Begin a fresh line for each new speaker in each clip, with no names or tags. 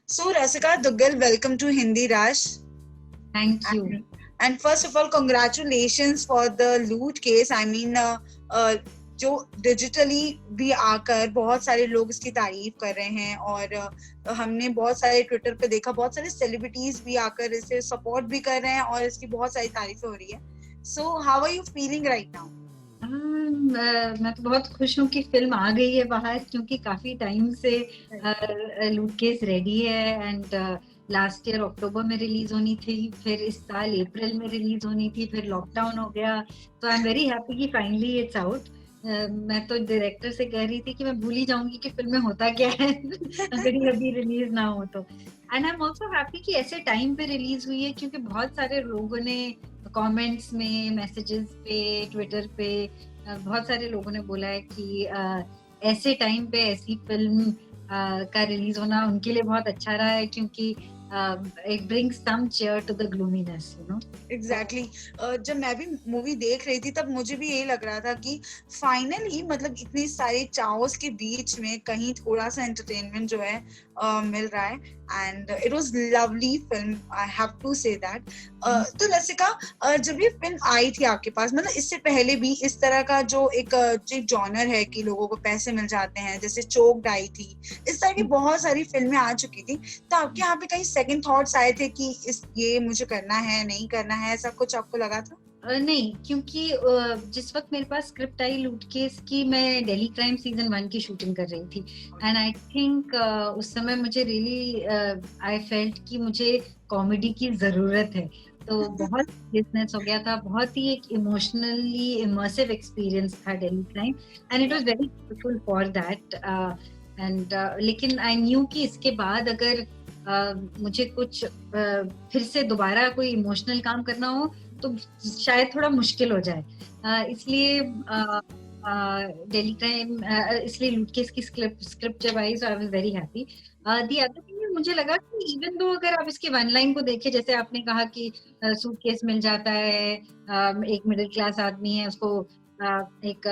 So, Rasika Duggal, welcome to Hindi Rush.
Thank you.
And first of all, congratulations for the loot case. I mean, जो digitally भी आकर बहुत सारे लोग इसकी तारीफ कर रहे हैं और हमने बहुत सारे ट्विटर पे देखा, बहुत सारे सेलिब्रिटीज भी आकर इसे सपोर्ट भी कर रहे हैं और इसकी बहुत सारी तारीफें हो रही है. So how are you feeling right now?
मैं तो बहुत खुश हूँ कि फिल्म आ गई है बाहर, क्योंकि काफी टाइम से लूट केस रेडी है एंड लास्ट ईयर अक्टूबर में रिलीज होनी थी, फिर इस साल अप्रैल में रिलीज होनी थी, फिर लॉकडाउन हो गया. तो आई एम वेरी हैप्पी कि फाइनली इट्स आउट. मैं तो डायरेक्टर से कह रही थी कि मैं भूल ही जाऊंगी कि फिल्म में होता क्या है अगर ये अभी रिलीज ना हो तो. And I am also happy कि ऐसे टाइम पे रिलीज हुई है, क्योंकि बहुत सारे लोगों ने कमेंट्स में, मैसेजेस पे, ट्विटर पे बहुत सारे लोगों ने बोला है कि ऐसे टाइम पे ऐसी फिल्म का रिलीज होना उनके लिए बहुत अच्छा रहा है, क्योंकि it brings some cheer to the gloominess, you know.
Exactly. जब मैं भी मूवी देख रही थी तब मुझे भी यही लग रहा था कि फाइनली मतलब इतनी सारी चाओस के बीच में कहीं थोड़ा सा एंटरटेनमेंट जो है मिल रहा है. And it was lovely film, I have to say that. तो रसिका, जब ये फिल्म आई थी आपके पास, मतलब इससे पहले भी इस तरह का जो एक जॉनर है कि लोगों को पैसे मिल जाते हैं, जैसे चोक्ड आई थी, इस तरह की बहुत सारी फिल्में आ चुकी थी, तो आपके यहाँ पे कहीं सेकंड थॉट्स आए थे कि ये मुझे करना है, नहीं करना है, ऐसा कुछ आपको लगा था?
नहीं, क्योंकि जिस वक्त मेरे पास स्क्रिप्ट आई लूट केस की, मैं दिल्ली क्राइम सीजन 1 की शूटिंग कर रही थी. एंड आई थिंक उस समय मुझे रियली आई फेल्ट कि मुझे कॉमेडी की जरूरत है. तो बहुत बिजनेस हो गया था, बहुत ही एक इमोशनली इमर्सिव एक्सपीरियंस था Delhi crime, and it was very beautiful for that. And लेकिन आई न्यू कि इसके बाद अगर मुझे कुछ फिर से दोबारा कोई इमोशनल काम करना हो तो शायद थोड़ा मुश्किल हो जाए. इसलिए दिल्ली क्राइम, इसलिए लूट केस की स्क्रिप्ट जब आई, so I was very happy. The other thing, मुझे लगा कि इवन दो अगर आप इसके वन लाइन को देखें, जैसे आपने कहा कि सूटकेस मिल जाता है, एक मिडिल क्लास आदमी है, उसको एक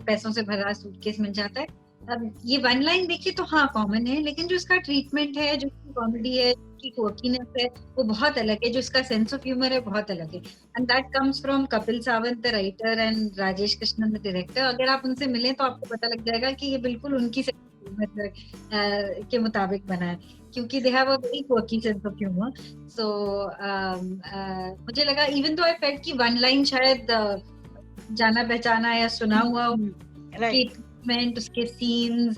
पैसों से भरा सूटकेस मिल जाता है. अब ये वन लाइन देखिए तो हाँ कॉमन है, लेकिन जो इसका ट्रीटमेंट है, जो कॉमेडी है, की क्वर्कीनेस है, वो बहुत अलग है. जो इसका सेंस ऑफ ह्यूमर है बहुत अलग है, and that comes from Kapil Sawant the writer and Rajesh Krishnan the director. अगर आप उनसे मिलें तो आपको पता लग जाएगा कि ये बिल्कुल उनकी सेंस ऑफ ह्यूमर के मुताबिक बना है, क्योंकि they have a very quirky sense of humour. So मुझे लगा इवन दो आई फेल्ट कि वन लाइन शायद जाना पहचाना या सुना हुआ ट्रीटमेंट, उसके सीन्स,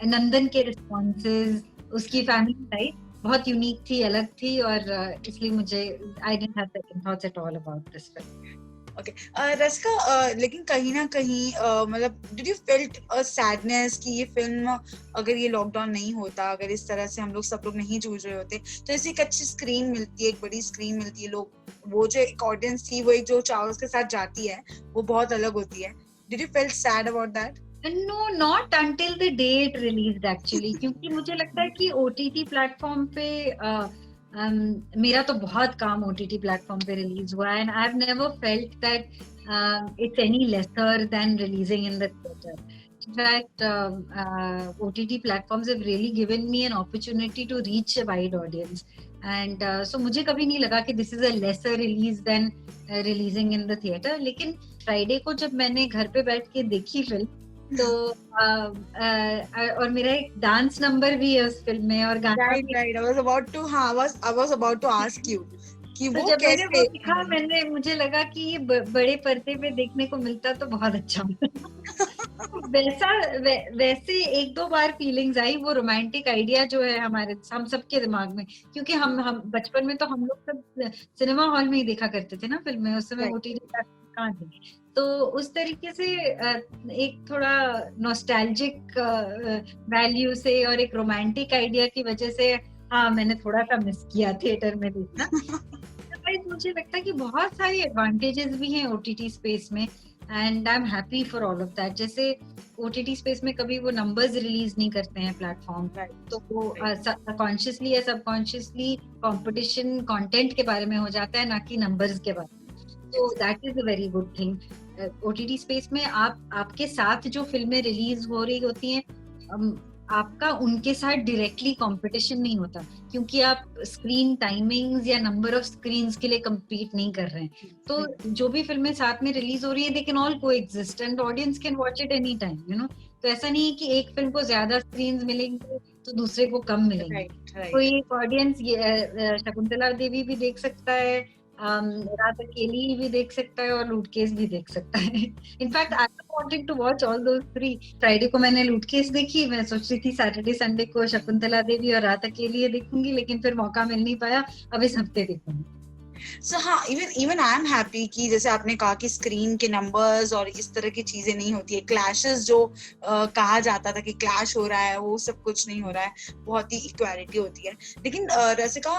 नंदन के रिस्पॉन्सेज, उसकी फैमिली लाइफ बहुत यूनिक थी, अलग थी, और इसलिए मुझे I didn't have second thoughts at all about this film.
Okay Rasika, लेकिन कहीं ना कहीं मतलब did you felt a sadness कि ये फिल्म अगर ये लॉकडाउन नहीं होता, अगर इस तरह से हम लोग सब लोग नहीं जूझ रहे होते, तो ऐसी एक अच्छी स्क्रीन मिलती है, एक बड़ी स्क्रीन मिलती है, लोग वो जो एक ऑडियंस थी वो एक जो चार्ल्स के साथ जाती है वो बहुत अलग होती है. Did you felt sad about that?
No, not until the day it released actually. क्योंकि मुझे लगता है कि OTT प्लेटफॉर्म पे मेरा तो बहुत काम OTT प्लेटफॉर्म पे रिलीज हुआ है, and I've never felt that it's any lesser than releasing in the theater. In fact, OTT platforms have really given me an opportunity to reach a wide audience, and so मुझे कभी नहीं लगा कि this is a lesser release than releasing in the theater. लेकिन Friday को जब मैंने घर पे बैठ के देखी फिल्म, तो और मेरा एक डांस नंबर भी है उस फिल्म में, और गाना
right right, I was about to ask you कि
तो
वो
जब
कैसे
मैंने वो दिखा, मुझे लगा कि ये बड़े पर्दे पे देखने को मिलता तो बहुत अच्छा वैसे एक दो बार फीलिंग्स आई. वो रोमांटिक आइडिया जो है हम सबके दिमाग में, क्योंकि हम बचपन में तो हम लोग सब सिनेमा हॉल में ही देखा करते थे ना फिल्में, उस समय OTT कहाँ थे. तो उस तरीके से एक थोड़ा नॉस्टैल्जिक वैल्यू से और एक रोमांटिक आइडिया की वजह से हाँ मैंने थोड़ा सा मिस किया थिएटर में देखना. मुझे लगता है कि बहुत सारे एडवांटेजेस भी हैं OTT स्पेस में, and I am happy for all of that. जैसे OTT स्पेस में कभी वो नंबर्स रिलीज नहीं करते हैं प्लेटफॉर्म पर, तो वो कॉन्शियसली या सबकॉन्शियसली कंपटीशन कंटेंट के बारे में हो जाता है, ना कि नंबर्स के बारे में. तो that is a very good thing. OTT space में आपके साथ जो फिल्में रिलीज हो रही होती हैं, आपका उनके साथ डायरेक्टली कंपटीशन नहीं होता, क्योंकि आप स्क्रीन टाइमिंग्स या नंबर ऑफ स्क्रीन्स के लिए compete नहीं कर रहे हैं। तो जो भी फिल्में साथ में रिलीज हो रही है, they can all coexist and audience can watch it any time, you know. तो ऐसा नहीं है कि एक फिल्म को ज्यादा स्क्रीन्स मिलेंगे तो दूसरे को कम मिलेंगे।
राइट
कोई एक ऑडियंस शकुंतला देवी भी देख सकता है, रात अकेली भी देख सकता है, और लूटकेस भी देख सकता है। In fact I am wanting to watch all those three. Friday को मैंने लूटकेस देखी, मैं सोच रही थी सैटरडे संडे को शकुंतला देवी और रात अकेली देखूंगी, लेकिन फिर मौका मिल नहीं पाया, अब इस हफ्ते देखूंगी।
So हाँ, even आई एम हैप्पी कि जैसे आपने कहा कि स्क्रीन के नंबर्स और इस तरह की चीजें नहीं होती है, क्लैशेस जो कहा जाता था कि क्लैश हो रहा है, वो सब कुछ नहीं हो रहा है, बहुत ही इक्वालिटी होती है। लेकिन रसिका,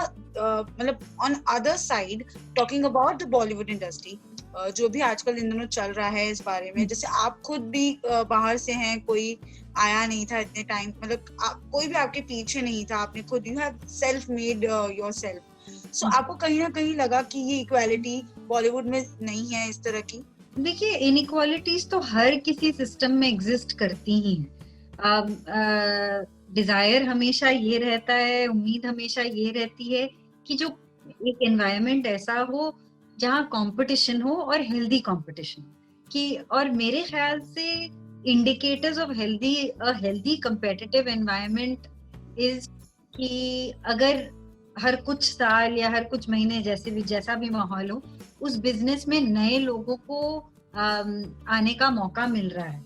मतलब on other side, talking about the Bollywood industry, जो भी आजकल इन दिनों चल रहा है इस बारे में, जैसे आप खुद भी बाहर से हैं, कोई आया नहीं था इतने टाइम, मतलब कोई भी आपके पीछे नहीं था, आपने खुद, you have self made yourself. So आपको कहीं ना कहीं लगा कि ये इक्वालिटी बॉलीवुड में नहीं है इस तरह की?
देखिए, इनइक्वालिटीज तो हर किसी सिस्टम में एग्जिस्ट करती ही हैं। डिजायर हमेशा ये रहता है, उम्मीद हमेशा ये रहती है कि जो एक एनवायरनमेंट ऐसा हो जहाँ कंपटीशन हो, और हेल्दी कंपटीशन कि, और मेरे ख्याल से indicators of healthy competitive environment is कि अगर हर कुछ साल या हर कुछ महीने जैसा भी माहौल हो, उस बिजनेस में नए लोगों को आने का मौका मिल रहा है,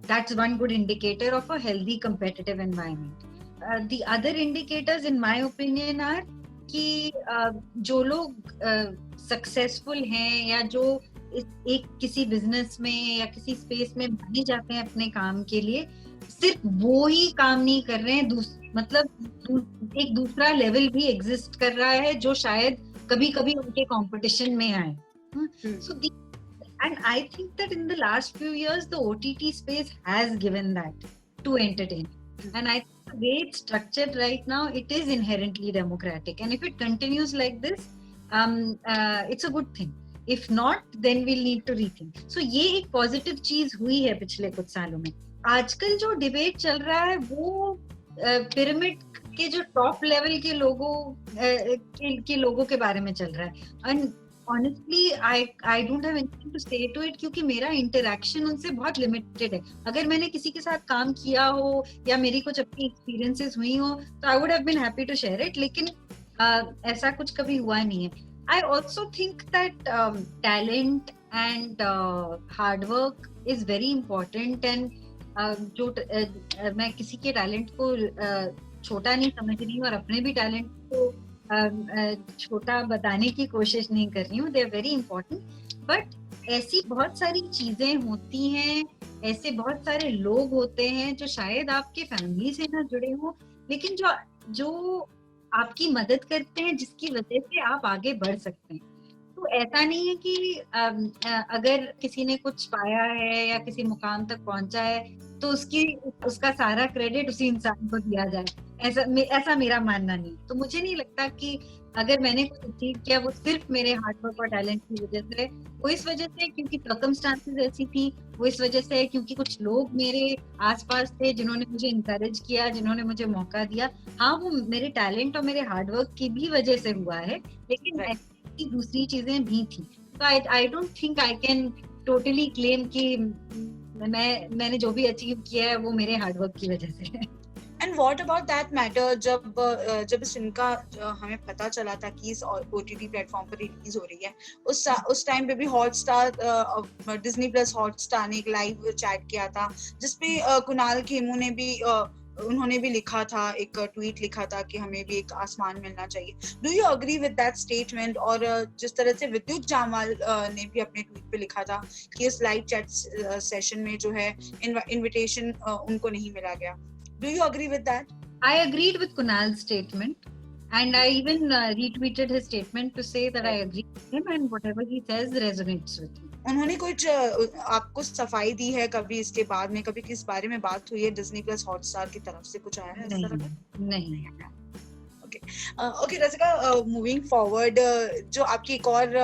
that's one good indicator of a healthy competitive environment. The other indicators in my opinion are कि जो लोग सक्सेसफुल हैं, या जो एक किसी बिजनेस में या किसी स्पेस में माने जाते हैं अपने काम के लिए, सिर्फ वो ही काम नहीं कर रहे हैं, मतलब एक दूसरा लेवल भी एग्जिस्ट कर रहा है जो शायद कभी कभी उनके कंपटीशन में आए। So and I think that in the last few years the OTT space has given that to entertain, and I think the way it's structured right now, it is inherently democratic, and if it continues like this, it's a good thing. If not, then we'll need to rethink. So ये एक positive चीज हुई है पिछले कुछ सालों में। आजकल जो डिबेट चल रहा है वो पिरामिड के जो टॉप लेवल के लोगों के बारे में चल रहा है, and honestly I don't have anything to say to it, क्योंकि मेरा इंटरेक्शन उनसे बहुत लिमिटेड है। अगर मैंने किसी के साथ काम किया हो या मेरी कुछ अपनी एक्सपीरियंसेस हुई हो तो I would have been happy to share it, लेकिन ऐसा कुछ कभी हुआ नहीं है। I also think that talent and hard work is very important, and मैं किसी के टैलेंट को छोटा नहीं समझ रही हूँ, और अपने भी टैलेंट को छोटा बताने की कोशिश नहीं कर रही हूँ। They are very important, but ऐसी बहुत सारी चीजें होती हैं, ऐसे बहुत सारे लोग होते हैं जो शायद आपके फैमिली से ना जुड़े हो, लेकिन जो आपकी मदद करते हैं, जिसकी वजह से आप आगे बढ़ सकते हैं। तो ऐसा नहीं है कि अगर किसी ने कुछ पाया है या किसी मुकाम तक पहुंचा है तो उसका सारा क्रेडिट उसी इंसान को दिया जाए, ऐसा मेरा मानना नहीं। तो मुझे नहीं लगता कि अगर मैंने कुछ अचीव किया वो सिर्फ मेरे हार्ड वर्क और टैलेंट की वजह से, वो इस वजह से क्योंकि सर्कमस्टांसेस ऐसी थी, वो इस वजह से क्योंकि कुछ लोग मेरे आसपास थे जिन्होंने मुझे इंकरेज किया, जिन्होंने मुझे मौका दिया। हाँ, वो मेरे टैलेंट और मेरे हार्ड वर्क की भी वजह से हुआ है, लेकिन दूसरी चीजें भी थी। तो I don't think I can totally claim कि मैंने जो भी अचीव किया है वो मेरे हार्ड वर्क की वजह से है।
And what about that matter, जब इस फिल्म का हमें पता चला था कि इस OTT प्लेटफॉर्म पर रिलीज हो रही है, उस टाइम पे भी हॉटस्टार, डिज्नी प्लस हॉटस्टार ने एक लाइव चैट किया था जिसपे कुणाल खेमू ने भी उन्होंने भी लिखा था, एक ट्वीट लिखा था कि हमें भी एक आसमान मिलना चाहिए। Do you agree with that statement? और जिस तरह से विद्युत जामवाल ने भी अपने ट्वीट पे लिखा था कि इस लाइव चैट सेशन में जो है इनविटेशन उनको नहीं मिला गया। Do you agree with that?
I agreed with Kunal's statement, and I even retweeted his statement to say that I agree with him and whatever he says resonates with me.
उन्होंने कुछ आपको सफाई दी है कभी इसके बाद में? कभी किस बारे में बात हुई है? डिज्नी प्लस हॉटस्टार की तरफ से कुछ आया है इस तरह का?
नहीं।
ओके रसिका, मूविंग फॉरवर्ड, जो आपकी एक और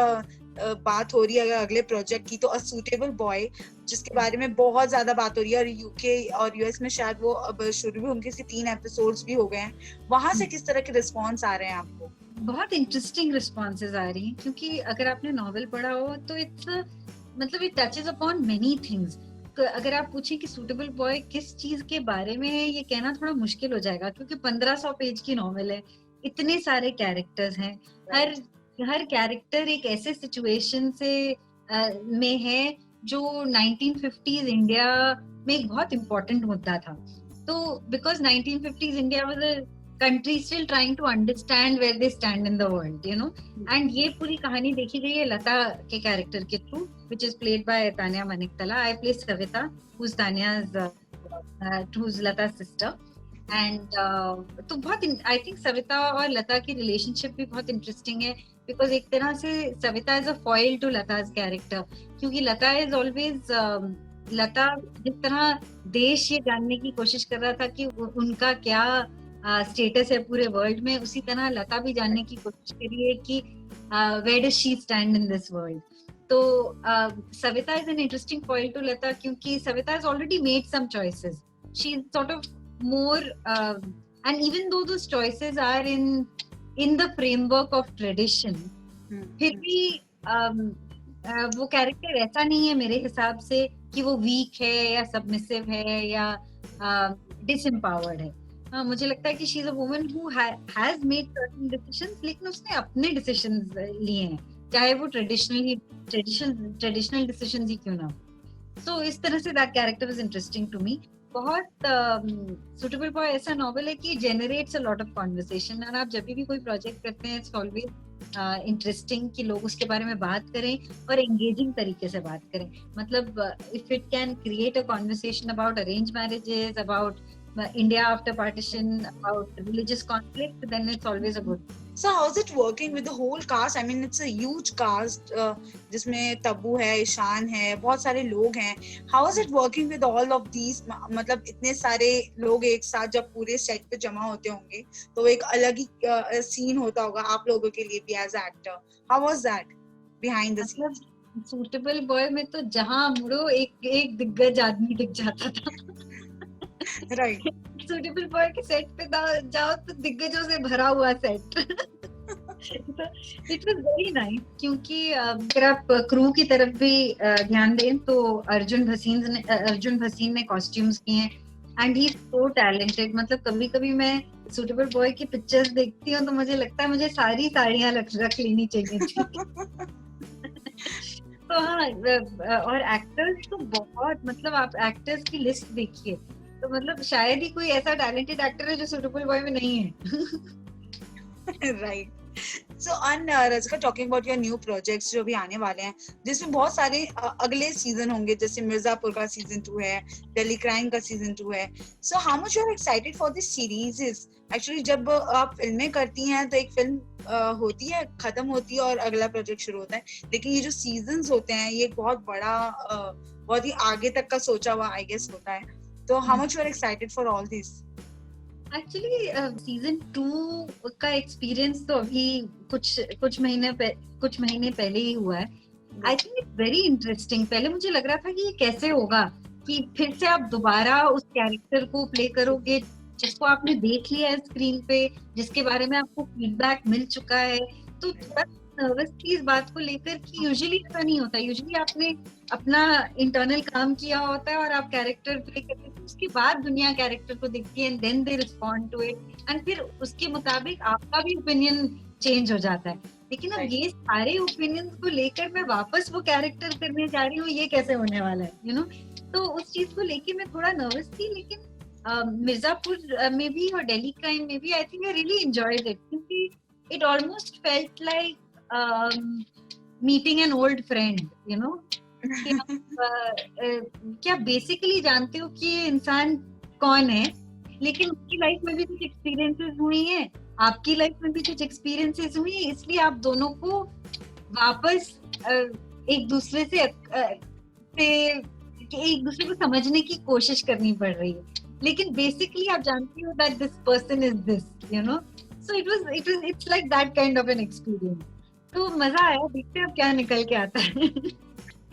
बात हो रही है अगर अगले प्रोजेक्ट की, तो अ सूटेबल बॉय जिसके बारे में बहुत ज्यादा बात हो रही है, और यूके और यूएस में शायद वो अब शुरू भी, उनके 3 एपिसोड्स भी हो गए हैं, वहां से किस तरह के रिस्पॉन्स आ रहे हैं आपको?
बहुत इंटरेस्टिंग रिस्पॉन्सेज आ रही हैं, क्योंकि अगर आपने नॉवेल पढ़ा हो तो इट्स मतलब it touches upon many things. अगर आप पूछें कि सूटेबल बॉय किस चीज के बारे में है, ये कहना थोड़ा मुश्किल हो जाएगा, क्योंकि 1500 पेज की नॉवेल है, इतने सारे कैरेक्टर्स हैं, हर हर कैरेक्टर एक ऐसे सिचुएशन से में है जो 1950s इंडिया में एक बहुत इम्पोर्टेंट मुद्दा था। तो because 1950s India was a country still trying to understand where they stand in the world, you know, and ये पूरी कहानी देखी गई है लता के कैरेक्टर के through, which is played by Tanya Maniktala. I play Savita, who's Tanya's who's Lata's sister, and तो बहुत I think सविता और लता की रिलेशनशिप भी बहुत इंटरेस्टिंग है, बिकॉज एक तरह से Savita is a foil to Lata's character, क्योंकि लता इज ऑलवेज लता जिस तरह देश ये जानने की कोशिश कर रहा था कि उनका क्या स्टेटस है पूरे वर्ल्ड में, उसी तरह लता भी जानने की कोशिश करी है कि where does she stand in this world. तो Savita is an interesting point to Lata, क्योंकि Savita has already made some choices, she is sort of more and even though those choices are in the framework of tradition, फिर भी वो character ऐसा नहीं है मेरे हिसाब से कि वो वीक है या सबमिसिव है या डिसएम्पावर्ड है। मुझे लगता है कि she is a woman who has made certain decisions, लेकिन उसने अपने डिसीजंस लिए हैं, चाहे वो ट्रेडिशनल डिसीजंस ही क्यों ना हो। सो इस तरह से that character is interesting to me. बहुत सूटेबल बॉय ऐसा नॉवेल है कि generates a lot of conversation, और आप जब भी कोई प्रोजेक्ट करते हैं इट्स ऑलवेज इंटरेस्टिंग कि लोग उसके बारे में बात करें और एंगेजिंग तरीके से बात करें। मतलब if it can create a conversation about arrange marriages, about India after partition, about religious conflict, then it's always a good.
So how's it working with the whole cast? I mean, it's a huge cast, जिसमें तब्बू है, ईशान है, बहुत सारे लोग हैं. How is it working with all of these? मतलब इतने सारे लोग एक साथ जब पूरे सेट पे जमा होते होंगे, तो एक अलग ही सीन होता होगा आप लोगों के लिए भी as actor. How was that behind the scenes?
Suitable boy में तो जहां मुड़ो एक दिग्गज आदमी दिख जाता था।
राइट।
सूटेबल बॉय के सेट पे जाओ तो दिग्गजों से भरा हुआ set. It was very nice, क्योंकि अगर आप क्रू की तरफ भी ध्यान दें तो अर्जुन भसीन ने कॉस्ट्यूम्स किए हैं, and he is so talented. मतलब कभी कभी मैं सूटेबल बॉय की पिक्चर्स देखती हूँ तो मुझे लगता है मुझे सारी साड़ियां रख लेनी चाहिए थी। तो हाँ, और एक्टर्स तो बहुत, मतलब आप एक्टर्स की लिस्ट देखिए तो मतलब शायद ही कोई ऐसा टैलेंटेड एक्टर है जो सूटेबल बॉय में नहीं है।
Right. So Rasika, talking about your new projects जो भी आने वाले हैं, जिसमें बहुत सारे अगले सीजन होंगे, जैसे मिर्जापुर का सीजन 2 है, दिल्ली क्राइम का सीजन 2 है। So how much you are excited for this series? Actually जब आप फिल्में करती हैं तो एक फिल्म होती है, खत्म होती है और अगला प्रोजेक्ट शुरू होता है, लेकिन ये जो सीजन्स होते हैं ये बहुत बड़ा, बहुत ही आगे तक का सोचा हुआ आई गेस होता है। तो how much you are excited for all this?
Actually season 2 का एक्सपीरियंस तो अभी कुछ महीने पहले ही हुआ है। I think it's very interesting. पहले मुझे लग रहा था कि ये कैसे होगा कि फिर से आप दोबारा उस कैरेक्टर को प्ले करोगे जिसको आपने देख लिया है स्क्रीन पे, जिसके बारे में आपको फीडबैक मिल चुका है। तो नर्वस थी इस बात को लेकर कि यूजुअली ऐसा नहीं होता। यूजुअली आपने अपना इंटरनल काम किया होता है और आप कैरेक्टर प्ले करते हैं, उसके बाद दुनिया कैरेक्टर को देखती है and then they respond to it, and फिर उसके मुताबिक आपका भी ओपिनियन चेंज हो जाता है। लेकिन अब ये सारे ओपिनियंस को लेकर मैं वापस वो कैरेक्टर करने जा रही हूँ, ये कैसे होने वाला है, यू नो। तो उस चीज को लेके मैं थोड़ा नर्वस थी, लेकिन मिर्जापुर में भी और दिल्ली क्राइम में भी I think I really enjoyed it, क्योंकि it almost felt like meeting an old friend, you know. क्या बेसिकली जानते हो कि ये इंसान कौन है, लेकिन उसकी लाइफ में भी कुछ एक्सपीरियंसेस हुई हैं, आपकी लाइफ में भी कुछ एक्सपीरियंसेस हुई हैं, इसलिए आप दोनों को वापस एक दूसरे को समझने की कोशिश करनी पड़ रही है। लेकिन बेसिकली आप जानती हो that this person is this, you know, so it's like that kind of an experience. तो मजा आया, देखते हैं अब क्या निकल के आता है।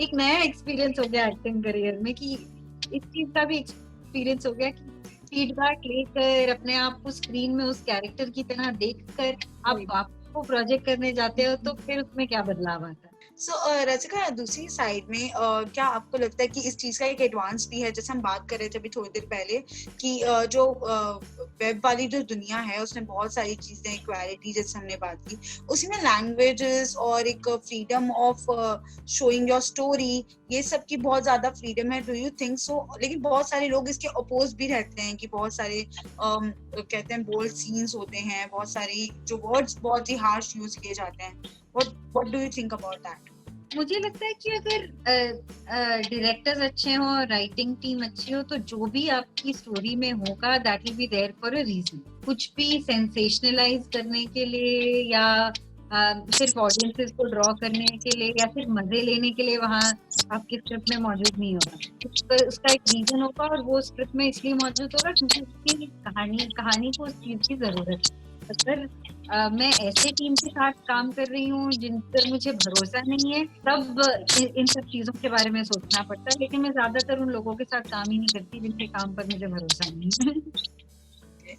एक नया एक्सपीरियंस हो गया एक्टिंग करियर में, कि इस चीज का भी एक्सपीरियंस हो गया कि फीडबैक लेकर अपने आप को स्क्रीन में उस कैरेक्टर की तरह देखकर आप वापस को प्रोजेक्ट करने जाते हो, तो फिर उसमें क्या बदलाव आता है।
सो रचिका, दूसरी साइड में क्या आपको लगता है कि इस चीज का एक एडवांस भी है, जैसे हम बात कर रहे थे अभी थोड़ी देर पहले कि जो वेब वाली जो दुनिया है उसमें बहुत सारी चीजें, इक्वालिटी जैसे हमने बात की, उसी में लैंग्वेजेस और एक freedom of showing your story, ये सब की बहुत ज्यादा फ्रीडम है। Do you think so? लेकिन बहुत सारे लोग इसके अपोज भी रहते हैं कि बहुत सारे कहते हैं बोल्ड सीन्स होते हैं, बहुत सारी जो वर्ड्स बहुत ही हार्श यूज किए जाते हैं। What do you think about that?
मुझे लगता है कि अगर डायरेक्टर्स अच्छे हो, राइटिंग टीम अच्छी हो, तो जो भी आपकी स्टोरी में होगा that will be there for a reason. कुछ भी सेंसेशनलाइज करने के लिए या सिर्फ ऑडियंसेस को ड्रॉ करने के लिए या सिर्फ मजे लेने के लिए वहाँ आपके स्क्रिप्ट में मौजूद नहीं होगा। उसका एक रीजन होगा, और वो स्क्रिप्ट में इसलिए मौजूद होगा क्योंकि उसकी कहानी को उस चीज की जरूरत है। अगर मैं ऐसे टीम के साथ काम कर रही हूँ जिन पर मुझे भरोसा नहीं है, तब इन सब चीजों के बारे में सोचना पड़ता है। लेकिन मैं ज्यादातर उन लोगों के साथ काम ही नहीं करती जिनके काम पर मुझे भरोसा नहीं है।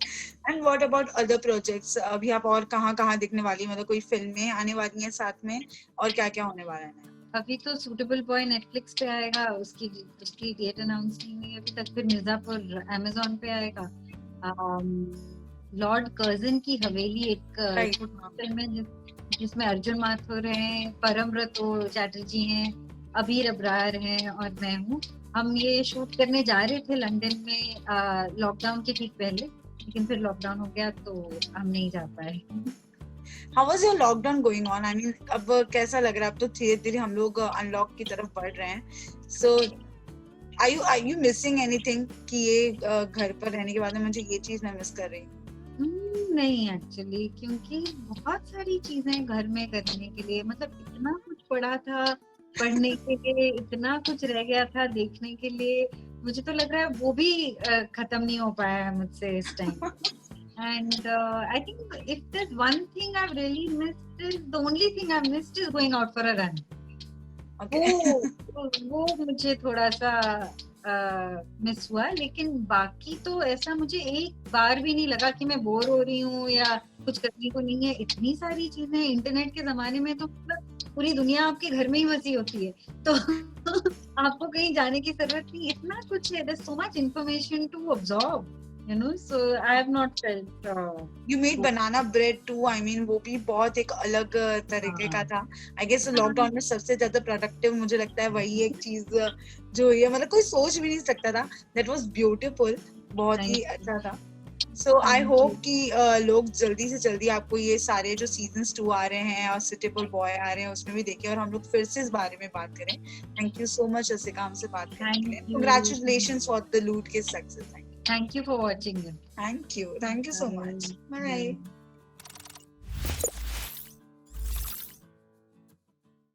And what about other projects? अभी आप और कहाँ दिखने वाली, मतलब कोई फिल्में आने वाली हैं साथ में, और क्या क्या होने वाला है?
अभी तो सूटेबल बॉय नेटफ्लिक्स पे आएगा, उसकी डेट अनाउंस नहीं हुई अभी तक। फिर मिर्जापुर अमेजोन पे आएगा। लॉर्ड कर्जन की हवेली एक फिल्म है जिसमें अर्जुन माथुर हैं, परमव्रत चैटर्जी हैं, अबीर अब्रार हैं और मैं हूँ। हम ये शूट करने जा रहे थे लंदन में लॉकडाउन के ठीक पहले, लेकिन फिर लॉकडाउन हो गया तो हम नहीं जा पाए।
How was your lockdown going on? I mean, अब कैसा लग रहा है? अब तो धीरे धीरे हम लोग अनलॉक की तरफ बढ़ रहे हैं। So are you missing anything कि ये घर पर रहने के बाद में मुझे ये चीज मैं मिस कर रही हूँ?
नहीं एक्चुअली, क्योंकि बहुत सारी चीजें घर में करने के लिए, मतलब इतना कुछ पड़ा था पढ़ने के लिए, इतना कुछ रह गया था देखने के लिए, मुझे तो लग रहा है वो भी खत्म नहीं हो पाया है मुझसे इस time. And I think if there's one thing I've really missed is the only thing I've missed is going out for a run.
Okay.
वो मुझे थोड़ा सा मिस हुआ, लेकिन बाकी तो ऐसा मुझे एक बार भी नहीं लगा कि मैं बोर हो रही हूँ या कुछ करने को नहीं है। इतनी सारी चीजें, इंटरनेट के जमाने में तो मतलब पूरी दुनिया आपके घर में ही बसी होती है, तो आपको कहीं जाने की जरूरत नहीं। इतना कुछ है, there's so much information to absorb, you know, so I have not felt
You made banana bread too. I mean, वो भी बहुत एक अलग तरीके का था। I guess लॉकडाउन में सबसे ज्यादा प्रोडक्टिव मुझे लगता है वही एक चीज जो ये मतलब कोई सोच भी नहीं सकता था। That was beautiful. बहुत ही अच्छा था। So I hope कि लोग जल्दी से जल्दी आपको ये सारे जो seasons 2 आ रहे हैं और Suitable Boy आ रहे हैं उसमें भी देखें और हम लोग फिर से इस बारे में बात करें। Thank you so much रसिका हमसे बात करने के लिए। Congratulations for the Loot Kiss success.
Thank you for watching.
Thank you so much. Bye.